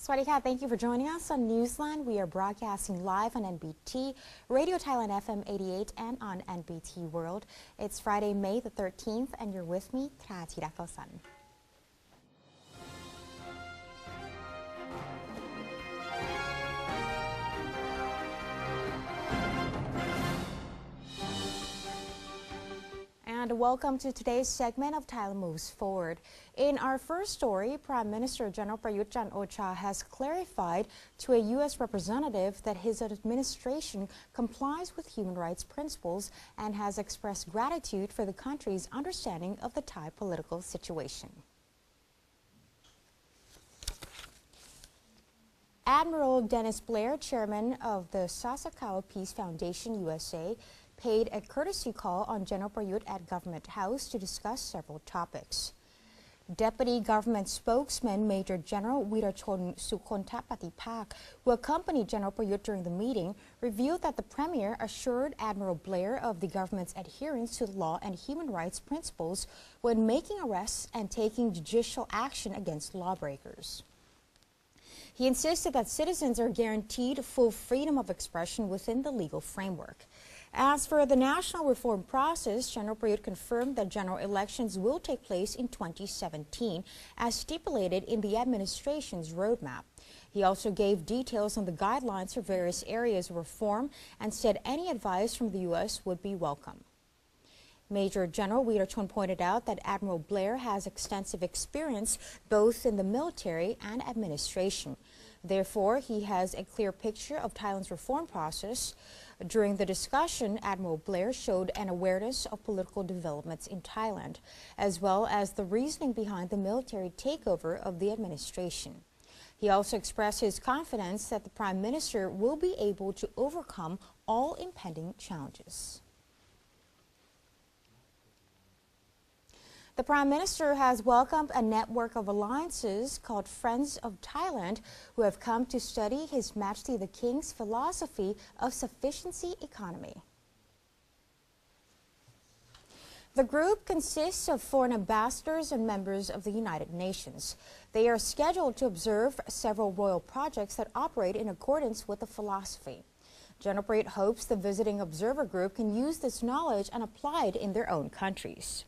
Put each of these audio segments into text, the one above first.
Swadika, thank you for joining us on Newsline. We are broadcasting live on NBT, Radio Thailand FM 88 and on NBT World. It's Friday, May the 13th, and you're with me, Thachira Kausan. And welcome to today's segment of Thailand Moves Forward. In our first story, Prime Minister General Prayut Chan-o-cha has clarified to a U.S. representative that his administration complies with human rights principles and has expressed gratitude for the country's understanding of the Thai political situation. Admiral Dennis Blair, chairman of the Sasakawa Peace Foundation USA, paid a courtesy call on General Prayut at Government House to discuss several topics. Deputy Government Spokesman Major General Wirachon Sukhontapatipak, who accompanied General Prayut during the meeting, revealed that the Premier assured Admiral Blair of the government's adherence to law and human rights principles when making arrests and taking judicial action against lawbreakers. He insisted that citizens are guaranteed full freedom of expression within the legal framework. As for the national reform process, General Prayut confirmed that general elections will take place in 2017, as stipulated in the administration's roadmap. He also gave details on the guidelines for various areas of reform and said any advice from the U.S. would be welcome. Major General Wirachon pointed out that Admiral Blair has extensive experience both in the military and administration. Therefore, he has a clear picture of Thailand's reform process. During the discussion, Admiral Blair showed an awareness of political developments in Thailand, as well as the reasoning behind the military takeover of the administration. He also expressed his confidence that the Prime Minister will be able to overcome all impending challenges. The Prime Minister has welcomed a network of alliances called Friends of Thailand who have come to study His Majesty the King's philosophy of sufficiency economy. The group consists of foreign ambassadors and members of the United Nations. They are scheduled to observe several royal projects that operate in accordance with the philosophy. General Prayut hopes the visiting observer group can use this knowledge and apply it in their own countries.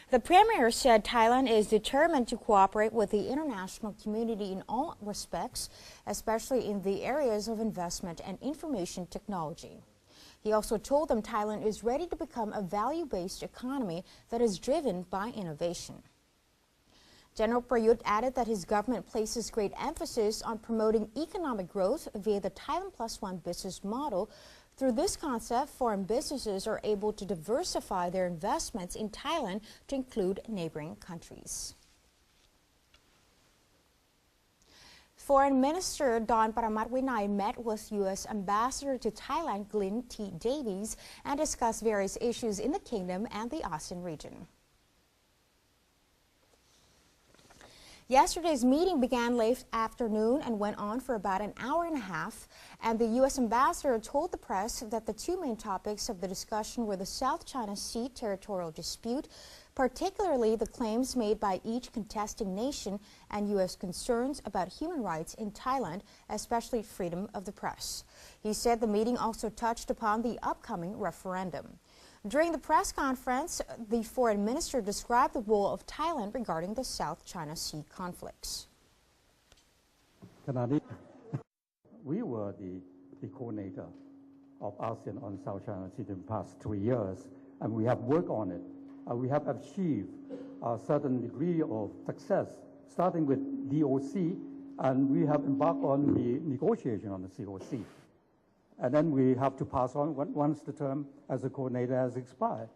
The Premier said Thailand is determined to cooperate with the international community in all respects, especially in the areas of investment and information technology. He also told them Thailand is ready to become a value-based economy that is driven by innovation. General Prayut added that his government places great emphasis on promoting economic growth via the Thailand Plus One business model. Through this concept, foreign businesses are able to diversify their investments in Thailand to include neighboring countries. Foreign Minister Don Paramatwinai met with U.S. Ambassador to Thailand Glyn T. Davies and discussed various issues in the kingdom and the ASEAN region. Yesterday's meeting began late afternoon and went on for about an hour and a half, and the U.S. ambassador told the press that the two main topics of the discussion were the South China Sea territorial dispute, particularly the claims made by each contesting nation, and U.S. concerns about human rights in Thailand, especially freedom of the press. He said the meeting also touched upon the upcoming referendum. During the press conference, the foreign minister described the role of Thailand regarding the South China Sea conflicts. We were the coordinator of ASEAN on South China Sea in the past 3 years, and we have worked on it. We have achieved a certain degree of success, starting with DOC, and we have embarked on the negotiation on the COC. And then we have to pass on once the term as a coordinator has expired.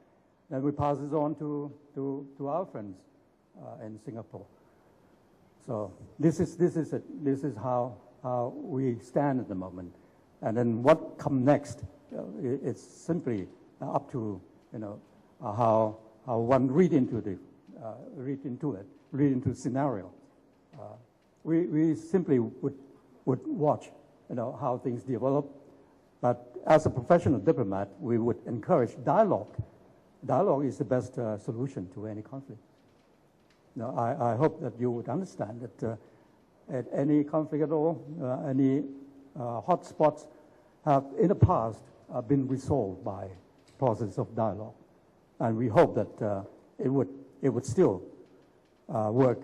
Then we pass it on to our friends in Singapore. So this is how we stand at the moment. And then what comes next? It's simply up to how one read into the scenario. We simply would watch how things develop. But as a professional diplomat, we would encourage dialogue. Dialogue is the best solution to any conflict. Now, I hope that you would understand that at any conflict at all, any hotspots have in the past been resolved by process of dialogue. And we hope that it would still work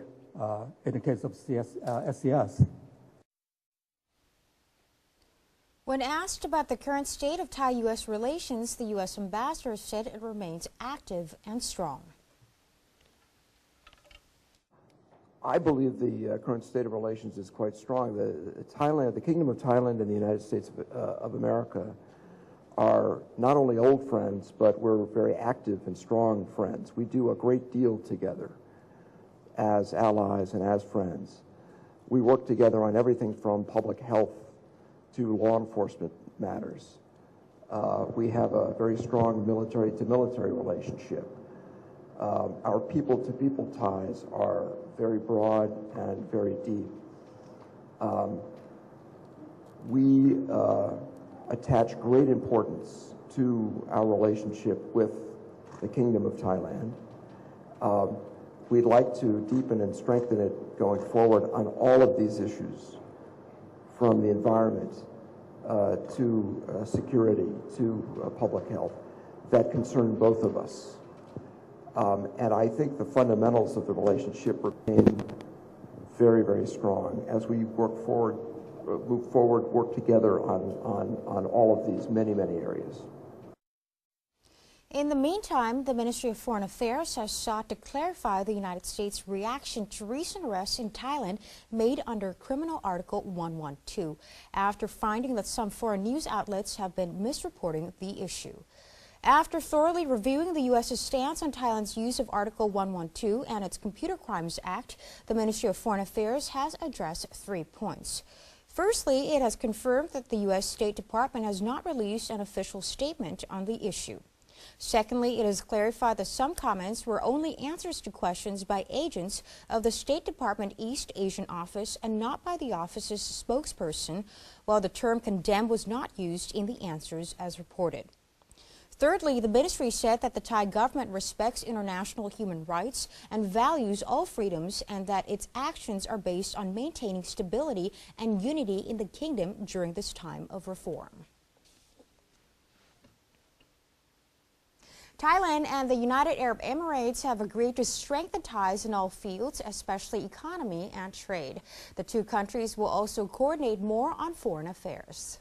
in the case of SCS. When asked about the current state of Thai-U.S. relations, the U.S. ambassador said it remains active and strong. I believe the current state of relations is quite strong. The Kingdom of Thailand and the United States of America are not only old friends, but we're very active and strong friends. We do a great deal together as allies and as friends. We work together on everything from public health to law enforcement matters. We have a very strong military-to-military relationship. Our people-to-people ties are very broad and very deep. We attach great importance to our relationship with the Kingdom of Thailand. We'd like to deepen and strengthen it going forward on all of these issues, from the environment to security to public health, that concern both of us. And I think the fundamentals of the relationship remain very, very strong as we move forward, work together on all of these many, many areas. In the meantime, the Ministry of Foreign Affairs has sought to clarify the United States' reaction to recent arrests in Thailand made under Criminal Article 112, after finding that some foreign news outlets have been misreporting the issue. After thoroughly reviewing the U.S.'s stance on Thailand's use of Article 112 and its Computer Crimes Act, the Ministry of Foreign Affairs has addressed 3 points. Firstly, it has confirmed that the U.S. State Department has not released an official statement on the issue. Secondly, it has clarified that some comments were only answers to questions by agents of the State Department East Asian Office and not by the office's spokesperson, while the term condemned was not used in the answers as reported. Thirdly, the ministry said that the Thai government respects international human rights and values all freedoms, and that its actions are based on maintaining stability and unity in the kingdom during this time of reform. Thailand and the United Arab Emirates have agreed to strengthen ties in all fields, especially economy and trade. The two countries will also coordinate more on foreign affairs.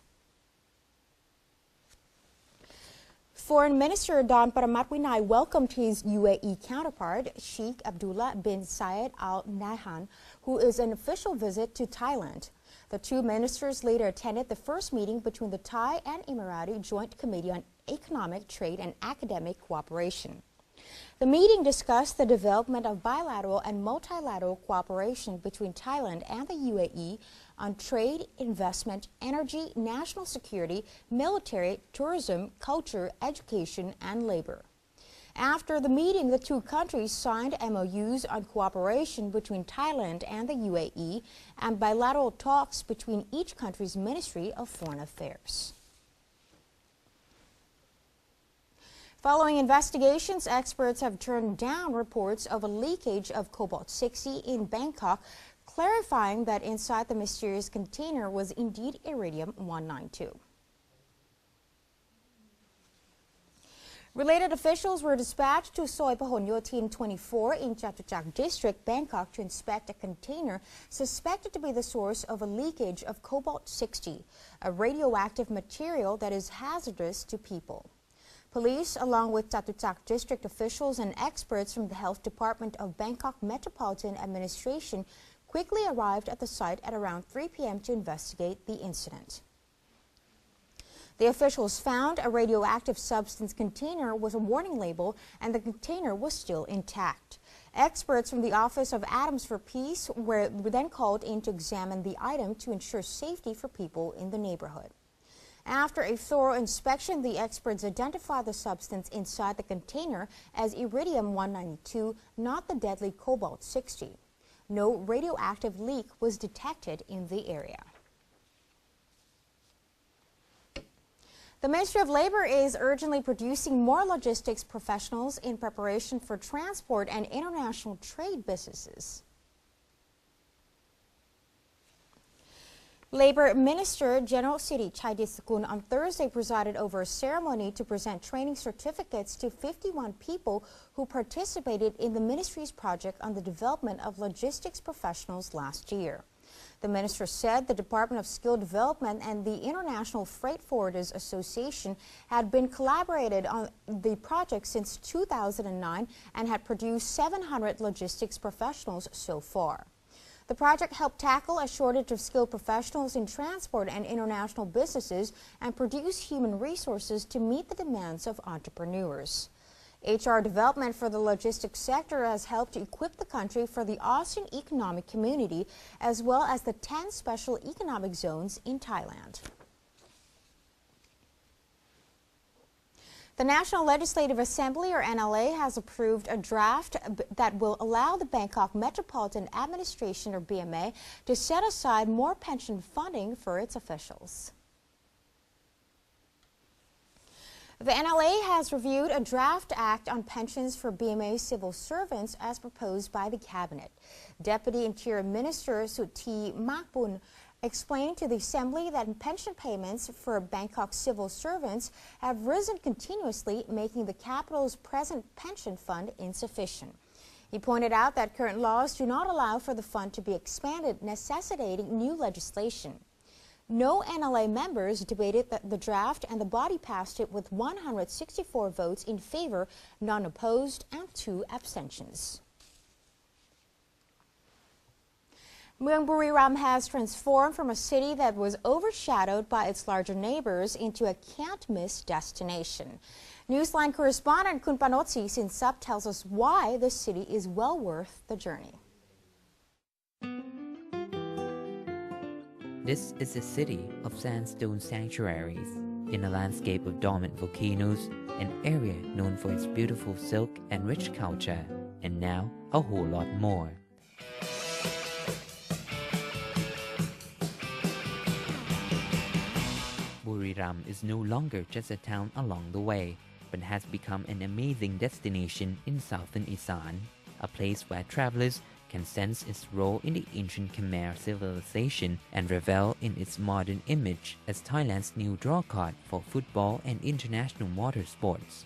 Foreign Minister Don Paramatwinai welcomed his UAE counterpart, Sheikh Abdullah bin Zayed Al Nahyan, who is an official visit to Thailand. The two ministers later attended the first meeting between the Thai and Emirati Joint Committee on Economic, Trade and Academic Cooperation. The meeting discussed the development of bilateral and multilateral cooperation between Thailand and the UAE on trade, investment, energy, national security, military, tourism, culture, education, and labor. After the meeting, the two countries signed MOUs on cooperation between Thailand and the UAE and bilateral talks between each country's Ministry of Foreign Affairs. Following investigations, experts have turned down reports of a leakage of cobalt-60 in Bangkok, clarifying that inside the mysterious container was indeed iridium-192. Related officials were dispatched to Soi Pahon Yotin 24 in Chatuchak District, Bangkok, to inspect a container suspected to be the source of a leakage of cobalt-60, a radioactive material that is hazardous to people. Police, along with Chatuchak District officials and experts from the Health Department of Bangkok Metropolitan Administration, quickly arrived at the site at around 3 p.m. to investigate the incident. The officials found a radioactive substance container with a warning label, and the container was still intact. Experts from the Office of Atoms for Peace were then called in to examine the item to ensure safety for people in the neighborhood. After a thorough inspection, the experts identified the substance inside the container as iridium-192, not the deadly cobalt-60. No radioactive leak was detected in the area. The Ministry of Labor is urgently producing more logistics professionals in preparation for transport and international trade businesses. Labor Minister General City Chaidisakun on Thursday presided over a ceremony to present training certificates to 51 people who participated in the ministry's project on the development of logistics professionals last year. The minister said the Department of Skill Development and the International Freight Forwarders Association had been collaborated on the project since 2009 and had produced 700 logistics professionals so far. The project helped tackle a shortage of skilled professionals in transport and international businesses and produce human resources to meet the demands of entrepreneurs. HR development for the logistics sector has helped equip the country for the ASEAN Economic Community as well as the 10 special economic zones in Thailand. The National Legislative Assembly, or NLA, has approved a draft that will allow the Bangkok Metropolitan Administration, or BMA, to set aside more pension funding for its officials. The NLA has reviewed a draft act on pensions for BMA civil servants as proposed by the Cabinet. Deputy Interior Minister Suthi Makbun explained to the Assembly that pension payments for Bangkok civil servants have risen continuously, making the capital's present pension fund insufficient. He pointed out that current laws do not allow for the fund to be expanded, necessitating new legislation. No NLA members debated the draft, and the body passed it with 164 votes in favor, none opposed, and 2 abstentions. Mueang Buriram has transformed from a city that was overshadowed by its larger neighbors into a can't-miss destination. Newsline correspondent Kun Panotsi Sinsap tells us why the city is well worth the journey. This is a city of sandstone sanctuaries, in a landscape of dormant volcanoes, an area known for its beautiful silk and rich culture, and now a whole lot more. Buriram is no longer just a town along the way, but has become an amazing destination in southern Isan, a place where travelers can sense its role in the ancient Khmer civilization and revel in its modern image as Thailand's new drawcard for football and international water sports.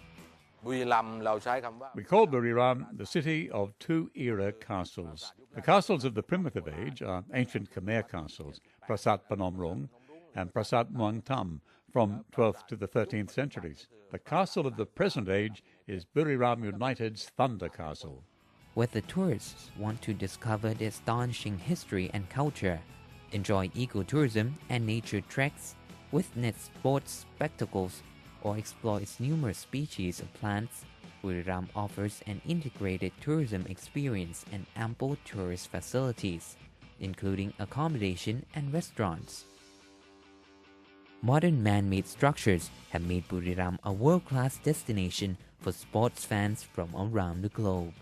We call Buriram the city of 2 era castles. The castles of the primitive age are ancient Khmer castles, Prasat Panom Rong and Prasat Muang Tam, from 12th to the 13th centuries. The castle of the present age is Buriram United's Thunder Castle. Whether tourists want to discover the astonishing history and culture, enjoy ecotourism and nature treks, witness sports spectacles, or explore its numerous species of plants, Buriram offers an integrated tourism experience and ample tourist facilities, including accommodation and restaurants. Modern man-made structures have made Buriram a world-class destination for sports fans from around the globe.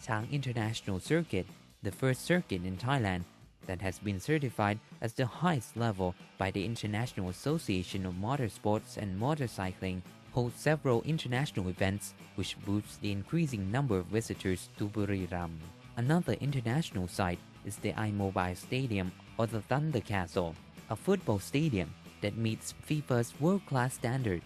Chang International Circuit, the first circuit in Thailand that has been certified as the highest level by the International Association of Motorsports and Motorcycling, holds several international events which boosts the increasing number of visitors to Buriram. Another international site is the iMobile Stadium, or the Thunder Castle, a football stadium that meets FIFA's world-class standard.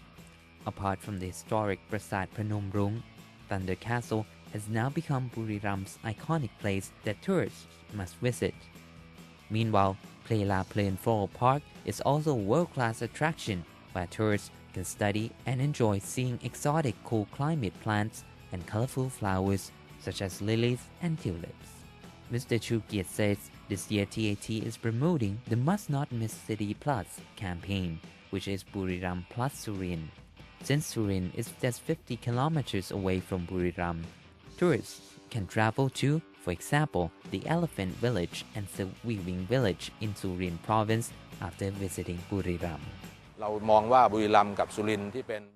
Apart from the historic Prasat Phnom Rung, Thunder Castle has now become Buriram's iconic place that tourists must visit. Meanwhile, Plela Plain Floral Park is also a world-class attraction where tourists can study and enjoy seeing exotic cool climate plants and colorful flowers such as lilies and tulips. Mr. Chu Kiet says this year TAT is promoting the Must Not Miss City Plus campaign, which is Buriram Plus Surin. Since Surin is just 50 kilometers away from Buriram, tourists can travel to, for example, the Elephant Village and the Weaving Village in Surin Province after visiting Buriram.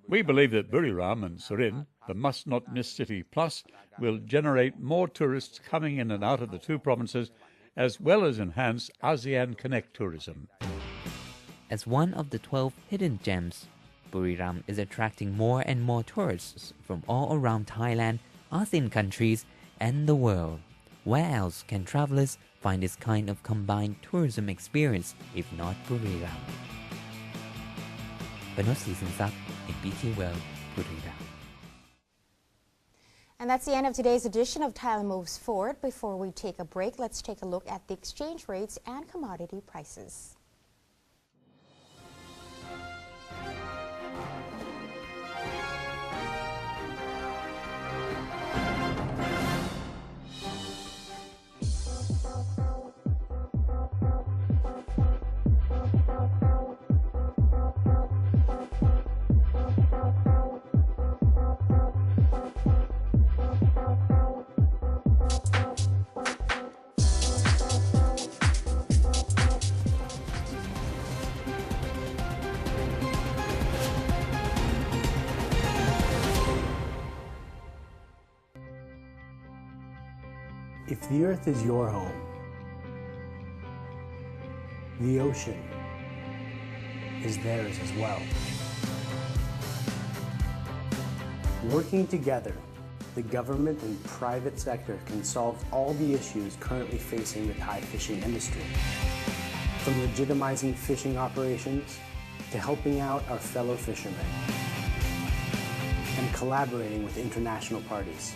We believe that Buriram and Surin, the Must Not Miss City Plus, will generate more tourists coming in and out of the 2 provinces, as well as enhance ASEAN Connect tourism. As one of the 12 hidden gems, Buriram is attracting more and more tourists from all around Thailand, ASEAN countries, and the world. Where else can travelers find this kind of combined tourism experience if not Buriram. Panos Sisansak, NBT World, Buriram. And that's the end of today's edition of Thailand Moves Forward. Before we take a break, let's take a look at the exchange rates and commodity prices. If the earth is your home, the ocean is theirs as well. Working together, the government and private sector can solve all the issues currently facing the Thai fishing industry. From legitimizing fishing operations to helping out our fellow fishermen and collaborating with international parties.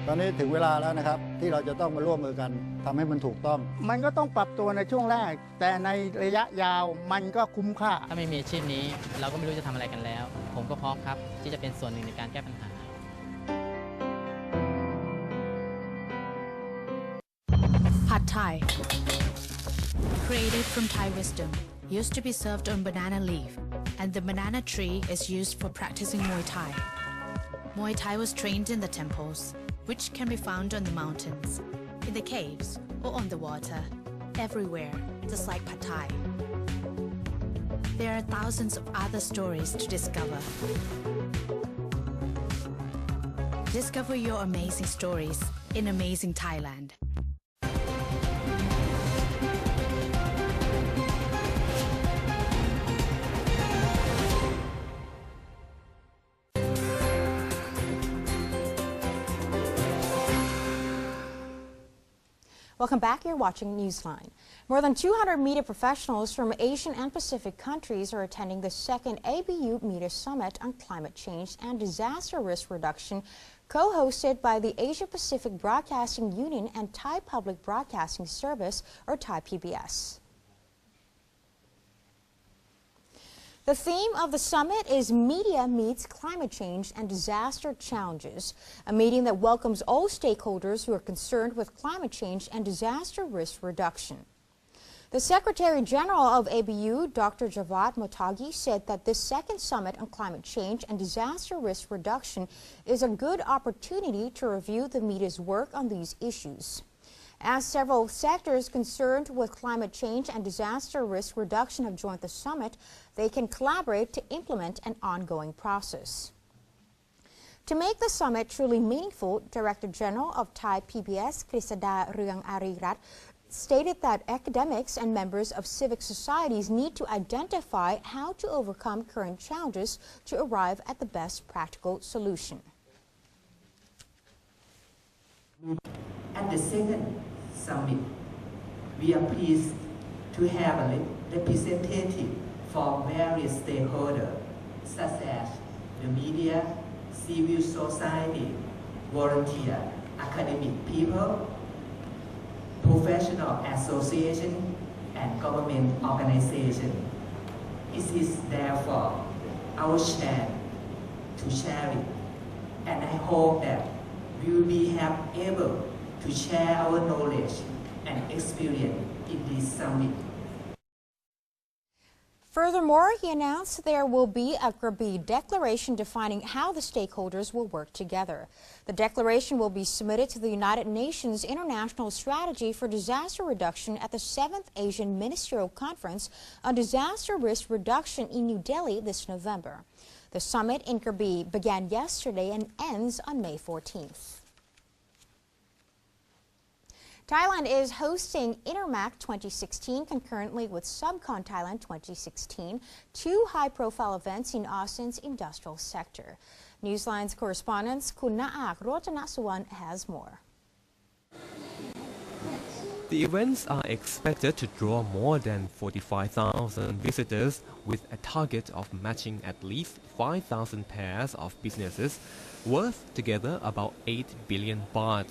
ตอนนี้ถึงเวลาแล้วนะครับที่เราจะต้องมาร่วมมือกันทำให้มันถูกต้องมันก็ต้องปรับตัวในช่วงแรกแต่ในระยะยาวมันก็คุ้มค่า ถ้าไม่มีอาชีพนี้เราก็ไม่รู้จะทำอะไรกันแล้วผมก็พร้อมครับที่จะเป็นส่วนหนึ่งในการแก้ปัญหา Pad Thai, created from Thai wisdom, used to be served on banana leaf, and the banana tree is used for practicing Muay Thai. Muay Thai was trained in the temples, which can be found on the mountains, in the caves, or on the water, everywhere, just like Pad Thai. There are thousands of other stories to discover. Discover your amazing stories in amazing Thailand. Welcome back. You're watching Newsline. More than 200 media professionals from Asian and Pacific countries are attending the second ABU Media Summit on Climate Change and Disaster Risk Reduction, co-hosted by the Asia Pacific Broadcasting Union and Thai Public Broadcasting Service, or Thai PBS. The theme of the summit is Media Meets Climate Change and Disaster Challenges, a meeting that welcomes all stakeholders who are concerned with climate change and disaster risk reduction. The Secretary General of ABU, Dr. Javad Motagi, said that this second summit on climate change and disaster risk reduction is a good opportunity to review the media's work on these issues. As several sectors concerned with climate change and disaster risk reduction have joined the summit, they can collaborate to implement an ongoing process. To make the summit truly meaningful, Director General of Thai PBS, Krisada Ruang Arirat, stated that academics and members of civic societies need to identify how to overcome current challenges to arrive at the best practical solution. At the second summit, we are pleased to have a representative from various stakeholders, such as the media, civil society, volunteer, academic people, professional association, and government organization. It is therefore our chance to share it, and I hope that we will be able to share our knowledge and experience in this summit. Furthermore, he announced there will be a Krabi declaration defining how the stakeholders will work together. The declaration will be submitted to the United Nations International Strategy for Disaster Reduction at the 7th Asian Ministerial Conference on Disaster Risk Reduction in New Delhi this November. The summit in Krabi began yesterday and ends on May 14th. Thailand is hosting Intermac 2016 concurrently with Subcon Thailand 2016, two high-profile events in Austin's industrial sector. Newsline's correspondent Kun Naak Rojana Suwan has more. The events are expected to draw more than 45,000 visitors, with a target of matching at least 5,000 pairs of businesses worth together about 8 billion baht.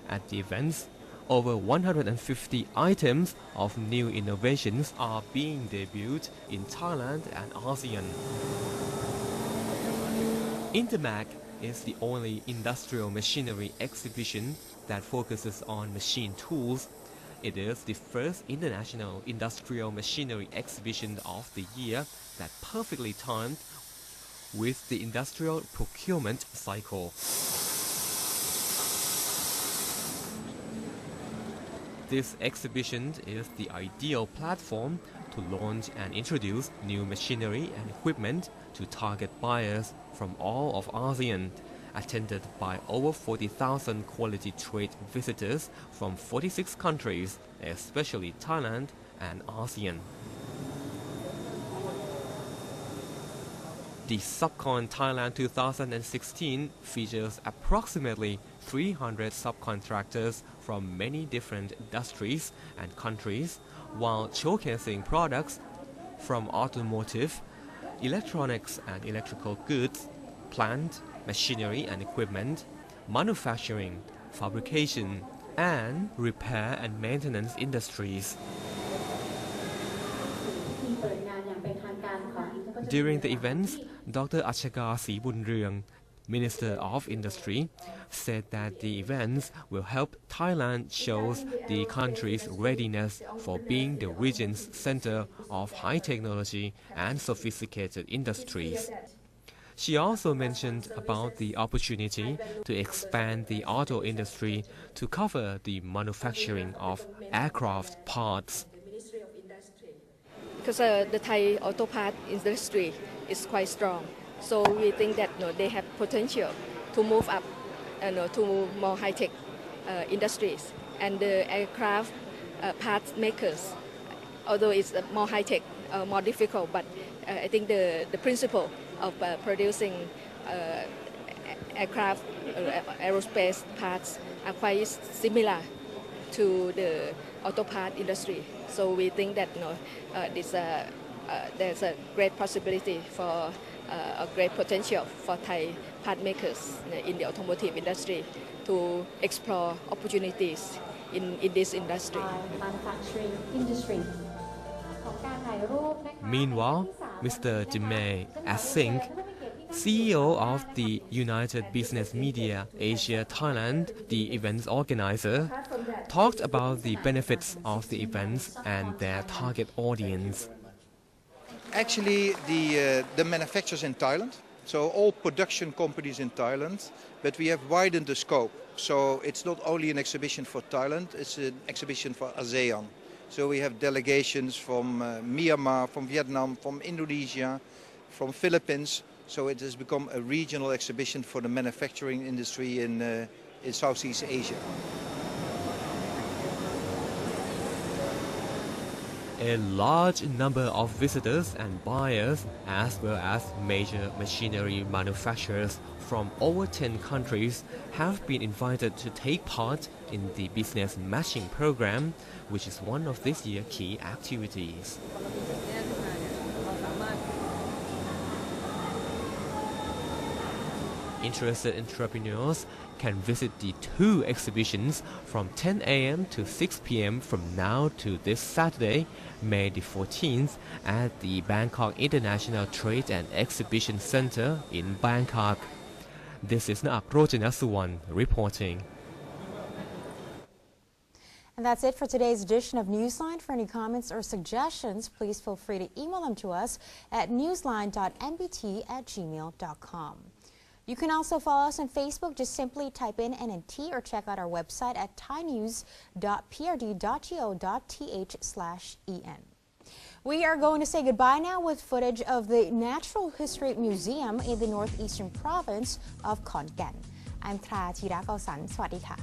At the events, over 150 items of new innovations are being debuted in Thailand and ASEAN. Intermag is the only industrial machinery exhibition that focuses on machine tools. It is the first international industrial machinery exhibition of the year that perfectly timed with the industrial procurement cycle. This exhibition is the ideal platform to launch and introduce new machinery and equipment to target buyers from all of ASEAN, attended by over 40,000 quality trade visitors from 46 countries, especially Thailand and ASEAN. The Subcon Thailand 2016 features approximately 300 subcontractors from many different industries and countries, while showcasing products from automotive, electronics and electrical goods, plant, machinery and equipment, manufacturing, fabrication, and repair and maintenance industries. During the events, Dr. Achaka Sibunryang, Minister of Industry, said that the events will help Thailand show the country's readiness for being the region's center of high technology and sophisticated industries. She also mentioned about the opportunity to expand the auto industry to cover the manufacturing of aircraft parts. Because the Thai auto part industry is quite strong, so we think that they have potential to move up to more high-tech industries. And the aircraft parts makers, although it's more high-tech, more difficult, but I think the principle of producing aircraft, aerospace parts are quite similar to the auto part industry. So we think that there's a great possibility for a great potential for Thai part makers in the automotive industry to explore opportunities in this industry. Meanwhile, Mr. Jimay Asing, CEO of the United Business Media Asia Thailand, the event's organizer, talked about the benefits of the events and their target audience. Actually, the manufacturers in Thailand, so all production companies in Thailand, but we have widened the scope. So it's not only an exhibition for Thailand, it's an exhibition for ASEAN. So we have delegations from Myanmar, from Vietnam, from Indonesia, from Philippines. So it has become a regional exhibition for the manufacturing industry in Southeast Asia. A large number of visitors and buyers, as well as major machinery manufacturers from over 10 countries, have been invited to take part in the business matching program, which is one of this year's key activities. Interested entrepreneurs can visit the two exhibitions from 10 a.m. to 6 p.m. from now to this Saturday, May the 14th, at the Bangkok International Trade and Exhibition Center in Bangkok. This is Naak Rojana reporting. And that's it for today's edition of Newsline. For any comments or suggestions, please feel free to email them to us at newsline.nbt@gmail.com. You can also follow us on Facebook. Just simply type in NNT or check out our website at thainews.prd.go.th/en. We are going to say goodbye now with footage of the Natural History Museum in the northeastern province of Khon Kaen. I'm Tra Thirakosan. สวัสดีค่ะ